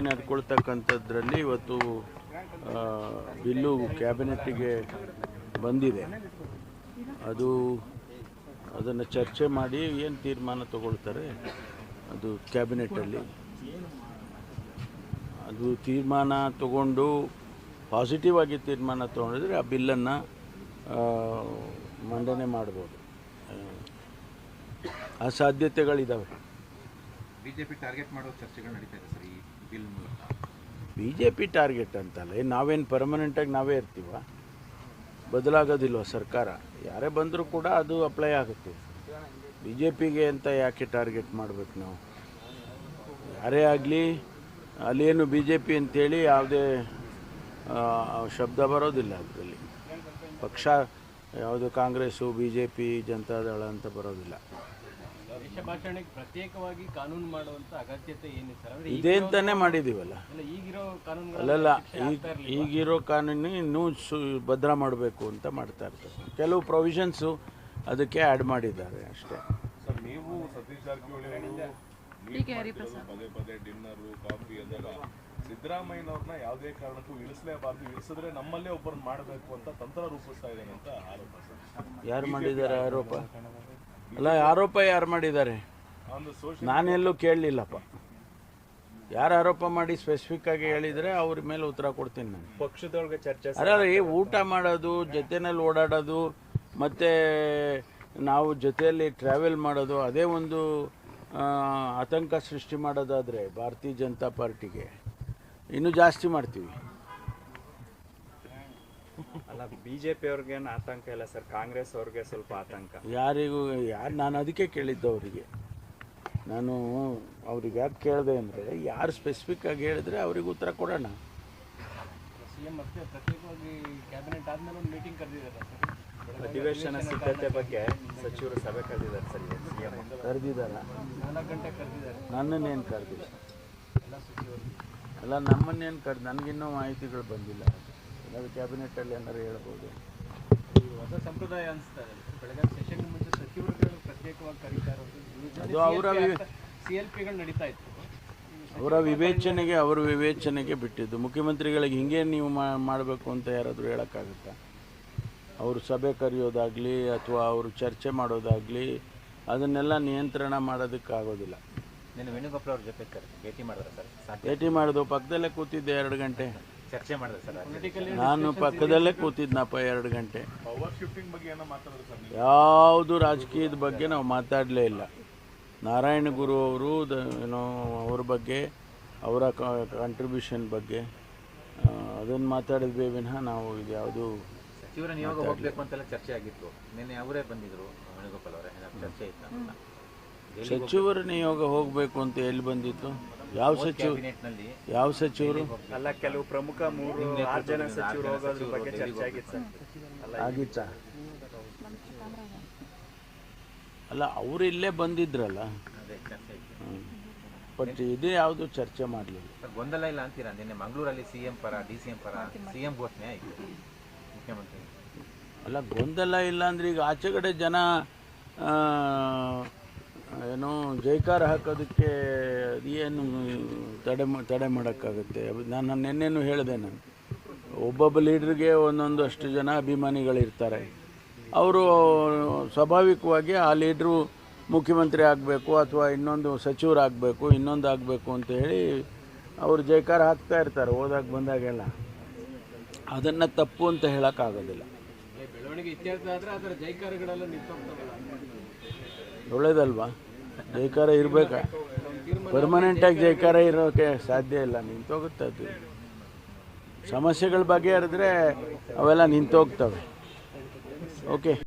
ನಡ್ಕೊಳ್ತಕ್ಕಂಥದ್ರಲ್ಲಿ ಇವತ್ತು ಬಿಲ್ಲು ಕ್ಯಾಬಿನೆಟ್ಟಿಗೆ ಬಂದಿದೆ. ಅದನ್ನು ಚರ್ಚೆ ಮಾಡಿ ಏನು ತೀರ್ಮಾನ ತಗೊಳ್ತಾರೆ ಅದು ಕ್ಯಾಬಿನೆಟ್ಟಲ್ಲಿ. ಅದು ತೀರ್ಮಾನ ತಗೊಂಡು ಪಾಸಿಟಿವ್ ಆಗಿ ತೀರ್ಮಾನ ತಗೊಂಡಿದ್ರೆ ಆ ಬಿಲ್ಲನ್ನು ಮಂಡನೆ ಮಾಡ್ಬೋದು. ಆ ಸಾಧ್ಯತೆಗಳಿದ್ದಾವೆ. ಬಿಜೆಪಿ ಟಾರ್ಗೆಟ್ ಮಾಡೋ ಚರ್ಚೆಗಳು ನಡೀತಾ ಇದೆ ಸರ್ ಈ ಬಿಲ್ ಮೂಲಕ. ಬಿಜೆಪಿ ಟಾರ್ಗೆಟ್ ಅಂತಲ್ಲ, ನಾವೇನು ಪರ್ಮನೆಂಟಾಗಿ ನಾವೇ ಇರ್ತೀವ, ಬದಲಾಗೋದಿಲ್ವ ಸರ್ಕಾರ. ಯಾರೇ ಬಂದರೂ ಕೂಡ ಅದು ಅಪ್ಲೈ ಆಗುತ್ತೆ. ಬಿಜೆಪಿಗೆ ಅಂತ ಯಾಕೆ ಟಾರ್ಗೆಟ್ ಮಾಡಬೇಕು ನಾವು? ಯಾರೇ ಆಗಲಿ ಅಲ್ಲೇನು ಬಿಜೆಪಿ ಅಂತೇಳಿ ಯಾವುದೇ ಶಬ್ದ ಬರೋದಿಲ್ಲ. ಅದರಲ್ಲಿ ಪಕ್ಷ ಯಾವುದು ಕಾಂಗ್ರೆಸ್ಸು ಬಿಜೆಪಿ ಜನತಾದಳ ಅಂತ ಬರೋದಿಲ್ಲ. ದೇಶ ಭಾಷಣಕ್ಕೆ ಪ್ರತ್ಯೇಕವಾಗಿ ಕಾನೂನು ಮಾಡುವಂಥ ಅಗತ್ಯತೆ ಏನಿದೆ ಸರ್? ಇದೆ ಅಂತಾನೆ ಮಾಡಿದ್ದೀವಲ್ಲ. ಈಗಿರೋ ಕಾನೂನು ಅಲ್ಲಲ್ಲ, ಈಗಿರೋ ಕಾನೂನು ಇನ್ನೂ ಭದ್ರ ಮಾಡಬೇಕು ಅಂತ ಮಾಡ್ತಾ ಇರ್ತಾರೆ. ಕೆಲವು ಪ್ರೊವಿಷನ್ಸು ಅದಕ್ಕೆ ಆ್ಯಡ್ ಮಾಡಿದ್ದಾರೆ ಅಷ್ಟೇ. ಸರ್, ನೀವು ಸತೀಶ್ ಜಾರಕಿಹೊಳಿ ಪದೇ ಪದೇ ಡಿನ್ನರು ಕಾಫಿ ಅಂದಾಗ ಸಿದ್ದರಾಮಯ್ಯನವ್ರನ್ನ ಯಾವುದೇ ಕಾರಣಕ್ಕೂ ಇಳಿಸಲೇಬಾರ್ದು, ಇಳಿಸಿದ್ರೆ ನಮ್ಮಲ್ಲೇ ಒಬ್ಬರನ್ನ ಮಾಡಬೇಕು ಅಂತ ತಂತ್ರ ರೂಪಿಸ್ತಾ ಇದ್ದೇನೆ ಅಂತ ಆರೋಪ. ಯಾರು ಮಾಡಿದ್ದಾರೆ ಆರೋಪ? ಅಲ್ಲ, ಆರೋಪ ಯಾರು ಮಾಡಿದ್ದಾರೆ ನಾನೆಲ್ಲೂ ಕೇಳಲಿಲ್ಲಪ್ಪ. ಯಾರು ಆರೋಪ ಮಾಡಿ ಸ್ಪೆಸಿಫಿಕ್ ಆಗಿ ಹೇಳಿದರೆ ಅವ್ರ ಮೇಲೆ ಉತ್ತರ ಕೊಡ್ತೀನಿ ನಾನು. ಪಕ್ಷದೊಳಗೆ ಚರ್ಚೆ ಅಲ್ಲ, ಊಟ ಮಾಡೋದು, ಜೊತೆಯಲ್ಲಿ ಓಡಾಡೋದು, ಮತ್ತು ನಾವು ಜೊತೆಯಲ್ಲಿ ಟ್ರಾವೆಲ್ ಮಾಡೋದು, ಅದೇ ಒಂದು ಆತಂಕ ಸೃಷ್ಟಿ ಮಾಡೋದಾದರೆ ಭಾರತೀಯ ಜನತಾ ಪಾರ್ಟಿಗೆ ಇನ್ನೂ ಜಾಸ್ತಿ ಮಾಡ್ತೀವಿ. ಅಲ್ಲ, ಬಿಜೆಪಿ ಅವ್ರಿಗೇನು ಆತಂಕ ಇಲ್ಲ ಸರ್, ಕಾಂಗ್ರೆಸ್ ಅವ್ರಿಗೆ ಸ್ವಲ್ಪ ಆತಂಕ. ನಾನು ಅದಕ್ಕೆ ಕೇಳಿದ್ದು ಅವರಿಗೆ. ನಾನು ಅವ್ರಿಗೆ ಯಾಕೆ ಕೇಳಿದೆ ಅಂದರೆ, ಯಾರು ಸ್ಪೆಸಿಫಿಕ್ ಆಗಿ ಹೇಳಿದ್ರೆ ಅವ್ರಿಗೆ ಉತ್ತರ ಕೊಡೋಣ. ಸಿಎಂ ಮತ್ತೆ ಪ್ರತ್ಯೇಕವಾಗಿ ಕ್ಯಾಬಿನೆಟ್ ಆದಮೇಲೆ ಒಂದು ಮೀಟಿಂಗ್ ಕರೆದಿದ್ದಾರೆ ಸರ್. ಅಧಿವೇಶನ ಸಿದ್ಧತೆ ಬಗ್ಗೆ ಸಚಿವರು ಸಭೆ ಕರೆದಿದ್ದಾರೆ ಸರ್. ಸಿಎಂ ಕರೆದಿದ್ದಾರ? 4 ಗಂಟೆ ಕರೆದಿದ್ದಾರೆ. ನನ್ನನ್ನೇನು ಕರೆದಿಲ್ಲ. ಎಲ್ಲ ಸಚಿವರು ಅಲ್ಲ, ನಮ್ಮನ್ನೇನು ನನಗಿನ್ನೂ ಮಾಹಿತಿಗಳು ಬಂದಿಲ್ಲ. ಏನಾದ್ರು ಕ್ಯಾಬಿನೆಟ್ಟಲ್ಲಿ ಏನಾದ್ರು ಹೇಳ್ಬೋದು. ಹೊಸ ಸಂಪ್ರದಾಯ ಅನಿಸ್ತಾ ಇದೆ. ಬೆಳಗ್ಗೆ ಸೆಷನ್ ಮುಂಚೆ ಸಚಿವರುಗಳು ಪ್ರತ್ಯೇಕವಾಗಿ ಕರೀತಾ ಇರೋದು, ಅದು ಅವರ CLPಗಳು ನಡೀತಾ ಇತ್ತು. ಅವರ ವಿವೇಚನೆಗೆ ಬಿಟ್ಟಿದ್ದು. ಮುಖ್ಯಮಂತ್ರಿಗಳಿಗೆ ಹಿಂಗೆ ನೀವು ಮಾಡಬೇಕು ಅಂತ ಯಾರಾದರೂ ಹೇಳೋಕ್ಕಾಗುತ್ತಾ? ಅವರು ಸಭೆ ಕರೆಯೋದಾಗಲಿ ಅಥವಾ ಅವರು ಚರ್ಚೆ ಮಾಡೋದಾಗಲಿ ಅದನ್ನೆಲ್ಲ ನಿಯಂತ್ರಣ ಮಾಡೋದಕ್ಕಾಗೋದಿಲ್ಲ. నేను ವೇಣುಗೋಪಾಲ್ ಅವ್ರ ಜೊತೆ ಭೇಟಿ ಮಾಡಿದ್ರೆ ಸರ್? ಭೇಟಿ ಮಾಡೋದು, ಪಕ್ಕದಲ್ಲೇ ಕೂತಿದ್ದೆ 2 ಗಂಟೆ. ಚರ್ಚೆ ಮಾಡಿದ್ರೆ ಸರ್? ನಾನು ಪಕ್ಕದಲ್ಲೇ ಕೂತಿದ್ನಪ್ಪ 2 ಗಂಟೆ. ಪವರ್ ಶಿಫ್ಟಿಂಗ್ ಬಗ್ಗೆ ಏನೋ ಮಾತಾಡಿದ್ರು ಸರ್? ಯಾವುದು ರಾಜಕೀಯದ ಬಗ್ಗೆ ನಾವು ಮಾತಾಡಲೇ ಇಲ್ಲ. ನಾರಾಯಣ ಗುರು ಅವರು ಏನೋ ಅವ್ರ ಬಗ್ಗೆ, ಅವರ ಕಾಂಟ್ರಿಬ್ಯೂಷನ್ ಬಗ್ಗೆ ಅದನ್ನು ಮಾತಾಡಿದ್ವಿ ವಿನಃ ನಾವು ಇದು ಯಾವುದು ಸಚಿವರ ನಿಯೋಗ ಹೋಗಬೇಕು ಅಂತೆಲ್ಲ ಚರ್ಚೆ ಆಗಿತ್ತು. ನಿನ್ನೆ ಅವರೇ ಬಂದಿದ್ರು ವೇಣುಗೋಪಾಲ್ ಅವರೇ, ಚರ್ಚೆ ಇತ್ತು. ಸಚಿವರ ನಿಯೋಗ ಹೋಗಬೇಕು ಅಂತ ಎಲ್ಲಿ ಬಂದಿತ್ತು? ಯಾವ ಸಚಿವರು? ಅಲ್ಲ, ಕೆಲವು ಪ್ರಮುಖ 3-6 ಜನ ಸಚಿವರು ಹೋಗೋದ್ರ ಬಗ್ಗೆ ಚರ್ಚೆ ಆಗಿತ್ತು ಸರ್. ಆಗಿತ್ತಾ? ಅಲ್ಲ, ಅವರು ಇಲ್ಲೇ ಬಂದಿದ್ರಲ್ಲ. ಬಟ್ ಇದೇ ಯಾವುದು ಚರ್ಚೆ ಮಾಡಲಿಲ್ಲ. ಗೊಂದಲ ಇಲ್ಲ ಅಂತೀರಾ? ನಿನ್ನೆ ಮಂಗಳೂರಲ್ಲಿ CM ಪರ DCM ಪರ CM ಘೋಷಣೆ ಆಯಿತು ಮುಖ್ಯಮಂತ್ರಿ. ಅಲ್ಲ, ಗೊಂದಲ ಇಲ್ಲ ಅಂದರೆ ಈಗ ಆಚೆಗಡೆ ಜನ ಏನೋ ಜೈಕಾರ ಹಾಕೋದಕ್ಕೆ ಏನು ತಡೆ ಮಾಡೋಕ್ಕಾಗುತ್ತೆ? ನಾನು ನಿನ್ನೆನೂ ಹೇಳಿದೆ. ನಾನು ಒಬ್ಬೊಬ್ಬ ಲೀಡ್ರಿಗೆ ಒಂದೊಂದು ಅಷ್ಟು ಜನ ಅಭಿಮಾನಿಗಳಿರ್ತಾರೆ. ಅವರು ಸ್ವಾಭಾವಿಕವಾಗಿ ಆ ಲೀಡ್ರು ಮುಖ್ಯಮಂತ್ರಿ ಆಗಬೇಕು ಅಥವಾ ಇನ್ನೊಂದು ಸಚಿವರಾಗಬೇಕು, ಇನ್ನೊಂದು ಆಗಬೇಕು ಅಂತ ಹೇಳಿ ಅವರು ಜೈಕಾರ ಹಾಕ್ತಾ ಇರ್ತಾರೆ ಹೋದಾಗ ಬಂದಾಗೆಲ್ಲ. ಅದನ್ನು ತಪ್ಪು ಅಂತ ಹೇಳೋಕ್ಕಾಗೋದಿಲ್ಲ. ಬೆಳವಣಿಗೆ ಇತ್ಯರ್ಥ ಆದರೆ ಅದರ ಜೈಕಾರಗಳೆಲ್ಲ ನಿಂತೋಗ್ತವಲ್ಲ, ಒಳ್ಳೇದಲ್ವಾ? ಜೈಕಾರ ಇರಬೇಕಾ? ಪರ್ಮನೆಂಟಾಗಿ ಜೈಕಾರ ಇರೋಕ್ಕೆ ಸಾಧ್ಯ ಇಲ್ಲ, ನಿಂತೋಗುತ್ತೆ. ಅದು ಸಮಸ್ಯೆಗಳ ಬಗೆಹರಿದ್ರೆ ಅವೆಲ್ಲ ನಿಂತೋಗ್ತವೆ. ಓಕೆ.